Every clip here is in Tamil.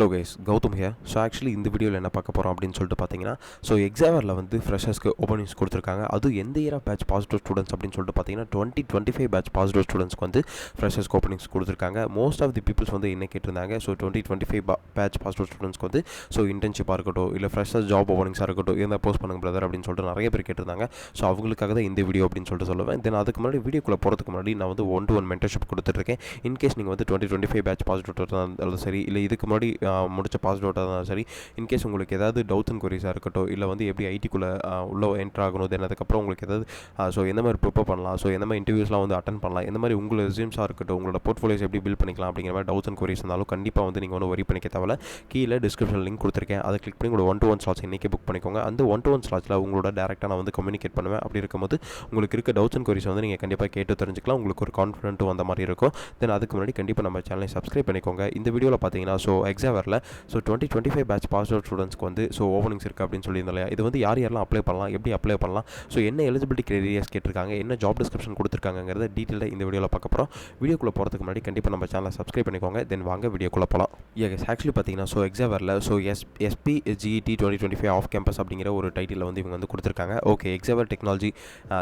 Hello guys, Gautam here. So actually இந்த வீடியோவில் என்ன பார்க்க போகிறோம் அப்படின்னு சொல்லிட்டு பார்த்தீங்கன்னா, ஸோ எக்ஸாவரில் வந்து ஃப்ரெஷர்ஸ்க்கு ஓப்பனிங்ஸ் கொடுத்துருக்காங்க. அதுவும் எந்த year of batch positive students அப்படின்னு சொல்லிட்டு பார்த்தீங்கன்னா 2025 பேட்ச் பாசிட்டிவ் ஸ்டூடெண்ட்ஸ்க்கு வந்து ஃப்ரெஷர்ஸ்க்கு ஓப்பனிங்ஸ் கொடுத்துருக்காங்க. மோஸ்ட் ஆஃப் தி பீப்புள்ஸ் வந்து என்ன கேட்டிருந்தாங்க, ஸோ 2025 பேட்ச் பாசிட்டிவ் ஸ்டூடெண்ட்ஸ்க்கு வந்து ஸோ இன்டர்ன்ஷிப்பாக இருக்கட்டும், இல்லை ஃப்ரெஷர்ஸ் ஜாப் ஓப்பனிங்ஸாக இருக்கட்டும், இருந்தால் போஸ்ட் பண்ணுங்க பிரதர் அப்படின்னு சொல்லிட்டு நிறைய பேர் கேட்டிருந்தாங்க. ஸோ அவங்களுக்காக தான் இந்த வீடியோ அப்படின்னு சொல்லிட்டு சொல்லுவேன். தென் அதுக்கு முன்னாடி வீடியோக்குள்ளே போகிறதுக்கு முன்னாடி நான் வந்து 1-to-1 மென்டர்ஷிப் கொடுத்துட்ருக்கேன். இன்கேஸ் நீங்கள் வந்து 2025 பேட்ச் பாசிட்டிவ் இருந்தாலும் சரி, இல்லை இதுக்கு முன்னாடி முடிச்ச பாசிட்டிவ் இருந்தாலும் சரி, இன்கேஸ் உங்களுக்கு ஏதாவது டவுட்ஸ் அண்ட் கொரிஸாக இருக்கட்டும், இல்லை வந்து எப்படி ஐடிக்குள்ளே உள்ள என்ட்ரு ஆகணும், தென் அதுக்கப்புறம் உங்களுக்கு ஏதாவது ஸோ எந்த மாதிரி ப்ரிப்பேர் பண்ணலாம், ஸோ எந்த மாதிரி இன்டர்வியூஸ்லாம் வந்து அட்டன் பண்ணலாம், எந்த மாதிரி உங்களோட ரெஸ்யூம்ஸாக இருக்கட்டும், உங்களோட போர்ட்ஃபோலியோஸ் எப்படி பில்ட் பண்ணிக்கலாம் அப்படிங்கிற மாதிரி டவுட்ஸ் அண்ட் கொரிஸ் இருந்தாலும் கண்டிப்பாக வந்து நீங்கள் ஒன்றும் வரி பண்ணிக்க தேவையில்ல. கீழே டிஸ்கிரிப்ஷன் லிங்க் கொடுத்துருக்கேன், அதை கிளிக் பண்ணி உங்களோட 1-to-1 ஸ்லாட்ஸ் இன்றைக்கி புக் பண்ணிக்கோங்க. அந்த 1-to-1 ஸ்லாட்ஸில் உங்களோட டேரெக்டாக நான் வந்து கம்யூனிகேட் பண்ணுவேன். அப்படி இருக்கும்போது உங்களுக்கு இருக்க டவுட்ஸ் அண்ட் கொரிஸ் வந்து நீங்கள் கண்டிப்பாக கேட்டு தெரிஞ்சுக்கலாம். உங்களுக்கு ஒரு கான்ஃபிடென்ட்டும் வந்த மாதிரி இருக்கும். தென் அதுக்கு முன்னாடி கண்டிப்பாக நம்ம சேனலை சப்ஸ்கிரைப் பண்ணிக்கோங்க. இந்த வீடியோவில் பார்த்தீங்கன்னா ஸோ எக்ஸாவரில் ஸோ 2025 பேட்ச் பாசிட்டிவ் ஸ்டூடெண்ட்ஸ்க்கு வந்து ஸோ ஓப்பனிங்ஸ் இருக்குது அப்படின்னு சொல்லியிருந்தோம் இல்லையா. இது வந்து யாரெல்லாம் அப்ளை பண்ணலாம், எப்படி அப்ளை பண்ணலாம், ஸோ என்ன எலிஜிபிலிட்டி கிரைட்டீரியாஸ் கேட்டிருக்காங்க, என்ன ஜாப் டிஸ்கிரிப்ஷன் கொடுத்துருக்காங்கிறத டீட்டெயிலாக இந்த வீடியோவில் பார்க்க போகிறோம். வீடியோக்குள்ளே போகிறதுக்கு முன்னாடி கண்டிப்பாக நம்ம சேனலை சப்ஸ்கிரைப் பண்ணிக்கோங்க. தென் வாங்க வீடியோக்குள்ளே போகலாம். எஸ், ஆக்சுவலி பார்த்தீங்கன்னா ஸோ எக்ஸாவரில் ஸோ SPGET 2025 ஆஃப் கேம்பஸ் அப்படிங்கிற ஒரு டைட்டில் வந்து இவங்க வந்து கொடுத்துருக்காங்க. ஓகே, எக்ஸாவர் டெக்னாலஜி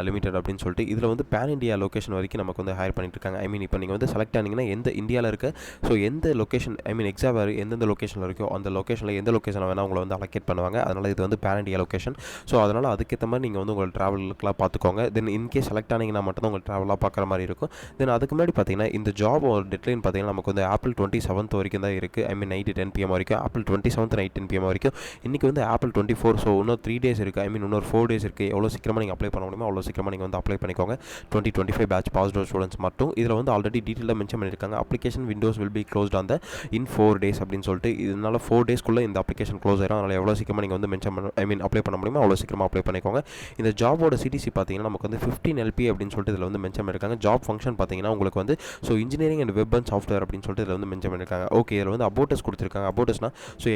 லிமிடெட் அப்படின்னு சொல்லிட்டு இதில் வந்து பேன் இந்தியா லொக்கேஷன் வரைக்கும் நமக்கு வந்து ஹையர் பண்ணிட்டு இருக்காங்க. ஐ மீன் இப்போ நீங்கள் வந்து செலக்ட் ஆனீங்கன்னா எந்த இந்தியாவில் இருக்க ஸோ எந்த லொக்கேஷன், ஐ மீன் எக்ஸாவர் எந்தெந்த லொக்கேஷனில் இருக்கோ அந்த லொக்கேஷனில் எந்த லொக்கேஷனில் வேணால் உங்களை வந்து அலோகேட் பண்ணுவாங்க. அதனால் இது வந்து பேன் இந்தியா லொக்கேஷன். ஸோ அதனால் அதுக்கேற்ற மாதிரி நீங்கள் வந்து உங்கள் ட்ராவலுக்குலாம் பார்த்துக்கோங்க. தென் இன்கேஸ் செலக்ட் ஆனீங்கன்னா மட்டும்தான் உங்கள் ட்ராவலாக பார்க்குற மாதிரி இருக்கும். தென் அதுக்கு முன்னாடி பார்த்தீங்கன்னா இந்த ஜாப் ஒரு டெட்லைன் பார்த்தீங்கன்னா நமக்கு வந்து April 27 வரைக்கும் தான் இருக்குது. ஐ மீன் நைட்டு 10 PM வரைக்கும், April 27 நைட் 10 PM வரைக்கும். இன்றைக்கி வந்து April 24, ஸோ இன்னும் 3 days இருக்குது. ஐ மீன் இன்னொரு 4 days இருக்குது. எவ்வளோ சீக்கிரமாக நீங்கள் அப்ளை பண்ண முடியுமோ அவ்வளோ சீக்கிரமாக நீங்கள் வந்து அப்ளை பண்ணிக்கோங்க. 2025 பேட்ச் பாசிட்டிவ் ஸ்டூடெண்ட்ஸ் மட்டும். இதில் வந்து ஆல்ரெடி டீட்டெயிலாக மென்ஷன் பண்ணியிருக்காங்க. Application Windows will be closed on the in 4 days அப்படின்னு சொல்லிட்டு. இதனால் 4 daysக்குள்ளே இந்த அப்ளிகேஷன் க்ளோஸ் ஆயிரும். அதனால் எவ்வளோ சீக்கிரமாக நீங்கள் வந்து மென்ஷன் பண்ண, ஐ மீன் அப்ளை பண்ண முடியுமோ அவ்வளோ சீக்கிரமாக அப்ளை பண்ணிக்கோங்க. இந்த ஜாபோட CTC பார்த்தீங்கன்னா நமக்கு வந்து 15 LP அப்படின்னு சொல்லிட்டு இதில் வந்து மென்ஷன் பண்ணியிருக்காங்க. ஜாப் ஃபங்க்ஷன் பார்த்தீங்கன்னா உங்களுக்கு வந்து so engineering and web and software அப்படின்னு சொல்லிட்டு இதில் வந்து மென்ஷன் பண்ணியிருக்காங்க. ஓகே, இதில் வந்து அபோட்டஸ் கொடுத்துருக்காங்க. அபோட்டஸ்னா ஸோ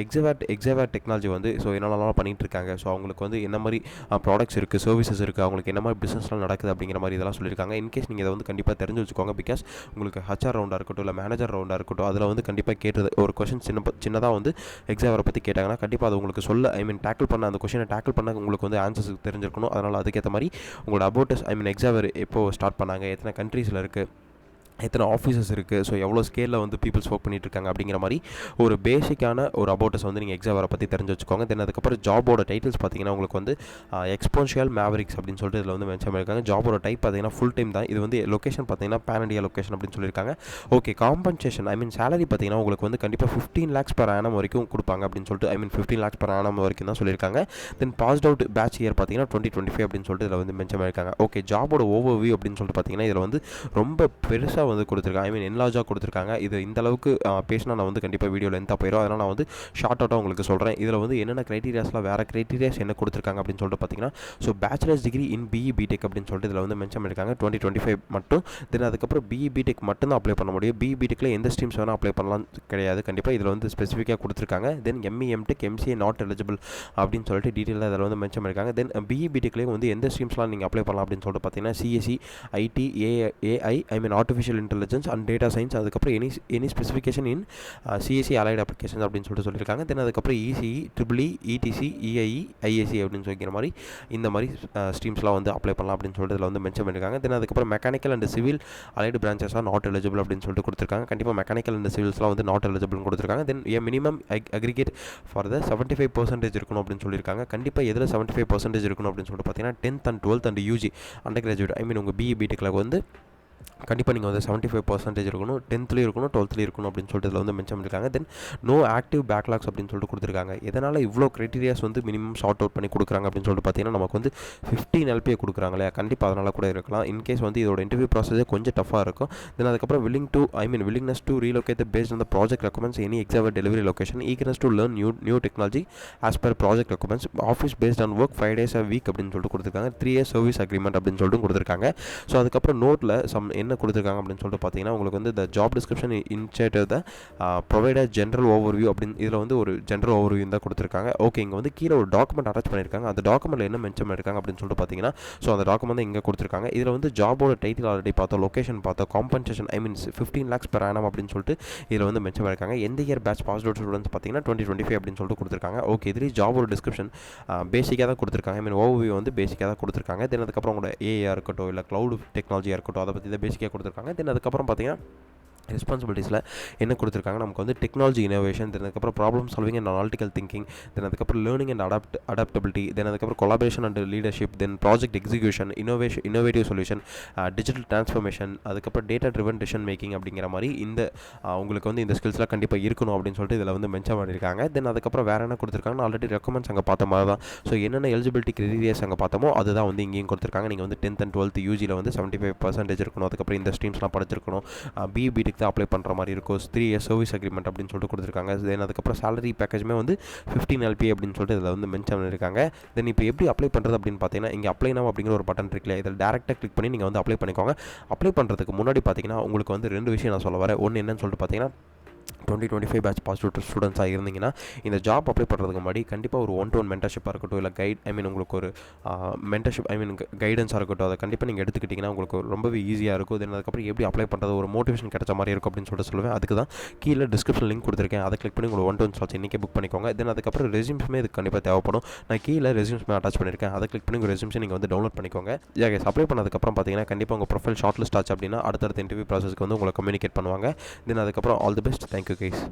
எக்ஸாவர் டெக்னாலஜி வந்து ஸோ என்னென்னலாம் பண்ணிட்டு இருக்காங்க, ஸோ அவங்களுக்கு வந்து என்ன மாதிரி ப்ராடக்ட்ஸ் இருக்குது, சர்வீசஸ் இருக்குது, அவங்களுக்கு என்ன மாதிரி பிஸ்னஸ்லாம் நடக்குது அப்படிங்கிற மாதிரி இதெல்லாம் சொல்லியிருக்காங்க. இன்கேஸ் நீங்கள் இதை வந்து கண்டிப்பாக தெரிஞ்சு வச்சுக்கோங்க. பிகாஸ் உங்களுக்கு HR ரவுண்டாக இருக்கட்டும், இல்லை மேனேஜர் ரவுண்டாக இருக்கட்டும், அதில் வந்து கண்டிப்பாக கேட்டது ஒரு கொஷின் சின்னதாக வந்து எக்ஸாவரை பற்றி கேட்டாங்கன்னா கண்டிப்பாக அது உங்களுக்கு சொல்ல, ஐ மீன் டேக்கிள் பண்ண அந்த கொஷினை டேக்கிள் பண்ண உங்களுக்கு வந்து ஆன்சர்ஸ் தெரிஞ்சிருக்கணும். அதனால் அதுக்கேற்ற மாதிரி உங்களோட அபோட்டஸ், ஐ மீன் எக்ஸாவர் எப்போ ஸ்டார்ட் பண்ணாங்க, எத்தனை கண்ட்ரீஸில் இருக்குது, எத்தனை ஆஃபீஸஸ் இருக்குது, ஸோ எவ்வளோ ஸ்கேலில் வந்து பீப்புள்ஸ் ஒர்க் பண்ணிட்டு இருக்காங்க அப்படிங்கிற மாதிரி ஒரு பேசிக்கான ஒரு அபோட்டஸ் வந்து நீங்கள் எக்ஸாவரை பற்றி தெரிஞ்சு வச்சுக்கோங்க. தென் அதுக்கப்புறம் ஜாபோட டைட்டில்ஸ் பார்த்தீங்கன்னா உங்களுக்கு வந்து எக்ஸ்போன்ஷியல் மேவரிக்ஸ் அப்படின்னு சொல்லிட்டு இதில் வந்து மென்ஷன் பண்ணியிருக்காங்க. ஜாபோட டைப் பார்த்தீங்கன்னா ஃபுல் டைம் தான். இது வந்து லொக்கேஷன் பார்த்தீங்கன்னா பேன் இண்டியா லொக்கேஷன் அப்படின்னு சொல்லியிருக்காங்க. ஓகே, காம்பன்சேஷன், ஐ மீன் சேலரி பார்த்தீங்கன்னா உங்களுக்கு வந்து கண்டிப்பாக 15 lakhs per annum வரைக்கும் கொடுப்பாங்க அப்படின்னு சொல்லிட்டு, ஐ மீன் 15 lakhs per annum வரைக்கும் தான் சொல்லியிருக்காங்க. Then passed out batch year பார்த்தீங்கன்னா 2025 அப்படின்னு சொல்லிட்டு இதில் வந்து மென்ஷன் பண்ணியிருக்காங்க. ஓகே, ஜாபோட ஓவர்வியூ அப்படின்னு சொல்லிட்டு பார்த்தீங்கன்னா இதில் வந்து ரொம்ப பெருசாக வந்து கொடுத்துருக்காங்க. ஐ மீன் என்லார்ஜாக கொடுத்துருக்காங்க. இது இந்த அளவுக்கு பேசினா நான் வந்து கண்டிப்பாக வீடியோ லென்த்தாக போயிடும். அதனால் நான் வந்து ஷார்ட் அவுட்டாக உங்களுக்கு சொல்கிறேன். இதில் வந்து என்னென்ன க்ரைட்டீரியாஸ்லாம், வேறு க்ரைட்டீரியாஸ் என்ன கொடுத்துருக்காங்க அப்படின்னு சொல்லிட்டு பார்த்தீங்கன்னா so bachelors degree in BE BTech அப்படின்னு சொல்லிட்டு இதில் வந்து மென்ஷன் பண்ணியிருக்காங்க 2025 மட்டும். தென் அதுக்கப்புறம் BE BTech மட்டும் தான் அப்ளை பண்ண முடியும். BE BTechல எந்த ஸ்ட்ரீம்ஸ் வேணால் அப்ளை பண்ணலாம் கிடையாது. கண்டிப்பாக இதில் வந்து ஸ்பெசிஃபிக்காக கொடுத்துருக்காங்க. தென் ME MTech MCA not eligible அப்படின்னு சொல்லிட்டு டீட்டெயிலாக இதில் வந்து மென்ஷன் பண்ணியிருக்காங்க. தென் BE BTechலேயும் வந்து எந்த ஸ்ட்ரீம்ஸ்லாம் நீங்கள் அப்ளை பண்ணலாம் அப்படின்னு சொல்லிட்டு பார்த்தீங்கன்னா CSE IT AI, I mean artificial intelligence and data science, அதுக்கப்புறம் எனி ஸ்பெசிஃபிகேஷன் இன் CSE அலைட் அப்ளிகேஷன்ஸ் அப்படின்னு சொல்லியிருக்காங்க. தென் அதுக்கப்புறம் ECE EEE ETC EIE IAC அப்படின்னு சொல்லிக்கிற மாதிரி இந்த மாதிரி ஸ்ட்ரீம்ஸ்லாம் வந்து அப்ளை பண்ணலாம் அப்படின்னு சொல்லிட்டு இதில் வந்து மென்ஷன் பண்ணியிருக்காங்க. தென் அதுக்கப்புறம் mechanical and civil allied branches are not eligible அப்படின்னு சொல்லிட்டு கொடுத்துருக்காங்க. கண்டிப்பாக மெக்கானிக்கல் அண்ட் சிவில்ஸ்லாம் வந்து நாட் எலிஜிபிள்னு கொடுத்துருக்காங்க. தென் மினிமம் அக்ரிகேட் ஃபார் த 75% இருக்கணும் அப்படின்னு சொல்லியிருக்காங்க. கண்டிப்பாக எதில் 75% இருக்கணும் அப்படின்னு சொல்லிட்டு பார்த்தீங்கன்னா 10th and 12th and UG undergraduate, I mean உங்கள் BE BTechல வந்து கண்டிப்பாக நீங்கள் வந்து 75% இருக்கணும், 10th இருக்கணும், 12th இருக்கணும் அப்படின்னு சொல்லிட்டு இதில் வந்து மென்ஷன் பண்ணியிருக்காங்க. தென் நோ ஆக்டிவ் பேக்லாக்ஸ் அப்படின்னு சொல்லிட்டு கொடுத்துருக்காங்க. எதனால் இவ்வளோ க்ரைட்டீரியாஸ் வந்து மினிமம் ஷார்ட் அவுட் பண்ணி கொடுக்குறாங்க அப்படின்னு சொல்லிட்டு பார்த்தீங்கன்னா நமக்கு வந்து 15 LP கொடுக்குறாங்க இல்லையா. கண்டிப்பாக அதனால் கூட இருக்கலாம். இன்கேஸ் வந்து இதோட இன்டர்வியூ ப்ராசஸே கொஞ்சம் டஃபாக இருக்கும். தென் அதுக்கப்புறம் willingness to relocate based on the project requirements any Exaver delivery location, eagerness to learn new technology as per project requirements, office based on work 5 days a week அப்படின்னு சொல்லிட்டு கொடுத்துருக்காங்க. 3 years service agreement அப்படின்னு சொல்லிட்டு கொடுத்துருக்காங்க. ஸோ அதுக்கப்புறம் நோட்டில் என்ன கொடுத்துருக்காங்க அப்படின்னு சொல்லிட்டு பார்த்தீங்கன்னா உங்களுக்கு வந்து த ஜாப் டிஸ்கிரிப்ஷன் இன்சேட்டர் த ப்ரொவைட் ஜென்ரல் ஓவர்வியூ அப்படின்னு இதில் வந்து ஒரு ஜென்ரல் ஓவர்வியூ தான் கொடுத்துருக்காங்க. ஓகே, இங்கே வந்து கீழே ஒரு டாக்குமெண்ட் அட்டாச் பண்ணியிருக்காங்க. அந்த டாக்குமெண்ட்டில் என்ன மென்ஷன் பண்ணியிருக்காங்க அப்படின்னு சொல்லிட்டு பார்த்தீங்கன்னா ஸோ அந்த டாக்குமெண்ட் இங்கே கொடுத்துருக்காங்க. இதில் வந்து ஜாபோட டைட்டில் ஆல்ரெடி பார்த்தோம், லொக்கேஷன் பார்த்தோம், compensation I means 15 lakhs per annum அப்படின்னு சொல்லிட்டு இதில் வந்து மென்ஷன் பண்ணியிருக்காங்க. எந்த year batch pass out students பார்த்தீங்கன்னா 2025 அப்படின்னு சொல்லிட்டு கொடுத்துருக்காங்க. ஓகே, இதுலேயும் ஜாபோட டிஸ்கிரிப்ஷன் பேசிக்காக தான் கொடுத்துருக்காங்க. ஐ மீன் ஓவர்வியூ வந்து பேசிக்காக தான் கொடுத்துருக்காங்க. தென் அதுக்கப்புறம் உங்களோட ஏஐயாக இருக்கட்டும் இல்லை க்ளவுட் டெக்னாலஜியாக இருக்கட்டும் அதை பற்றி தான் பேசிக்காக கொடுத்துருக்காங்க. தென் அதுக்கப்புறம் பார்த்தீங்கன்னா ரெஸ்பான்சிபிலிட்டிஸில் என்ன கொடுத்துருக்காங்க, நமக்கு வந்து டெக்னாலஜி இனோவேஷன், தென் அதுக்கப்புறம் problem solving and analytical thinking, then அதுக்கப்புறம் லேர்னிங் அண்ட் அடாப்டபிலிட்டி, தென் அதுக்கப்புறம் collaboration and leadership, then project execution, innovative solution, digital transformation, அதுக்கப்புறம் டேட்டா ட்ரிவன் டிசிஷன் மேக்கிங் அப்படிங்கிற மாதிரி இந்த உங்களுக்கு வந்து இந்த ஸ்கில்ஸ்லாம் கண்டிப்பாக இருக்கணும் அப்படின்னு சொல்லிட்டு இதில் வந்து மென்ஷன் பண்ணியிருக்காங்க. தென் அதுக்கப்புறம் வேறு என்ன கொடுத்துருக்காங்கன்னா ஆல்ரெடி ரெக்கமெண்ட்ஸ் அங்கே பார்த்த மாதிரி தான். ஸோ என்னென்ன எலிஜிபிலிட்டி கிரைட்டீரியாஸ் அங்கே பார்த்தோமோ அதுதான் வந்து இங்கேயும் கொடுத்துருக்காங்க. நீங்கள் வந்து 10th and 12th யூஜியில் வந்து 75% இருக்கணும், அதுக்கப்புறம் இந்த ஸ்ட்ரீம்ஸ்லாம் படிச்சிருக்கணும், பிபிடிக்கு தான் அப்ளை பண்ணுற மாதிரி இருக்கும், 3 years சர்வீஸ் அக்ரிமெண்ட் அப்படின்னு சொல்லிட்டு கொடுத்துருக்காங்க. தென் அதுக்கப்புறம் salary பேக்கேஜுமே வந்து 15 LPA அப்படின்னு சொல்லிட்டு இதில் வந்து மென்ஷன் பண்ணியிருக்காங்க. தென் இப்போ எப்படி அப்ளை பண்ணுறது அப்படின்னு பார்த்தீங்கன்னா இங்கே அப்ளை நவ் அப்படிங்கிற ஒரு பட்டன் இருக்குல்ல, இதில் டேரெக்டாக கிளிக் பண்ணி நீங்கள் வந்து அப்ளை பண்ணிக்கோங்க. அப்ளை பண்ணுறதுக்கு முன்னாடி பார்த்தீங்கன்னா உங்களுக்கு வந்து 2 விஷயம் நான் சொல்ல வரேன். ஒன்று என்னன்னு சொல்லிட்டு பார்த்தீங்கன்னா 2025 பேட்ச் பாஸ் அவுட் ஸ்டூடெண்ட்ஸாக இருந்தீங்கன்னா இந்த ஜாப் அப்ளை பண்ணுறதுக்கு முன்னாடி கண்டிப்பாக ஒரு 1-to-1 மென்டர்ஷிப்பாக இருக்கட்டும் இல்லை உங்களுக்கு ஒரு மென்டர்ஷிப் கைடன்ஸாக இருக்கட்டும், அதை கண்டிப்பாக நீங்கள் எடுத்துக்கிட்டிங்கன்னா உங்களுக்கு ரொம்பவே ஈஸியாக இருக்கும். தென் அதுக்கப்புறம் எப்படி அப்ளை பண்ணுறது ஒரு மோட்டிவேஷன் கிடைச்ச மாதிரி இருக்கும் அப்படின்னு சொல்லிட்டு சொல்லுவேன். அதுக்கு தான் கீழே டிஸ்கிரிப்ஷன் லிங்க் கொடுத்துருக்கேன், அதை கிளிக் பண்ணி உங்களுக்கு 1-to-1 ஸ்லாட்ஸ் இன்றைக்கே புக் பண்ணிக்கோங்க. தென் அதுக்கப்புறம் ரெஸ்யூம்ஸுமே இதுக்கு கண்டிப்பாக தேவைப்படும். நான் கீழே ரெஸ்யூம்ஸுமே அட்டாச் பண்ணியிருக்கேன், அதை கிளிக் பண்ணி உங்கள் ரெஸ்யூம்ஸை நீங்கள் வந்து டவுன்லோட் பண்ணிக்கோங்க. கைஸ், அப்ளை பண்ணதுக்கப்புறம் பார்த்தீங்கன்னா கண்டிப்பாக உங்கள் ப்ரொஃபைல் ஷார்ட் லிஸ்ட் ஆச்சு அப்படின்னா அடுத்தடுத்த இன்டர்வியூ ப்ராசஸ்க்கு வந்து உங்களை கம்யூனிகேட் பண்ணுவாங்க. தென் அதுக்கப்புறம் all the best. Thank you guys.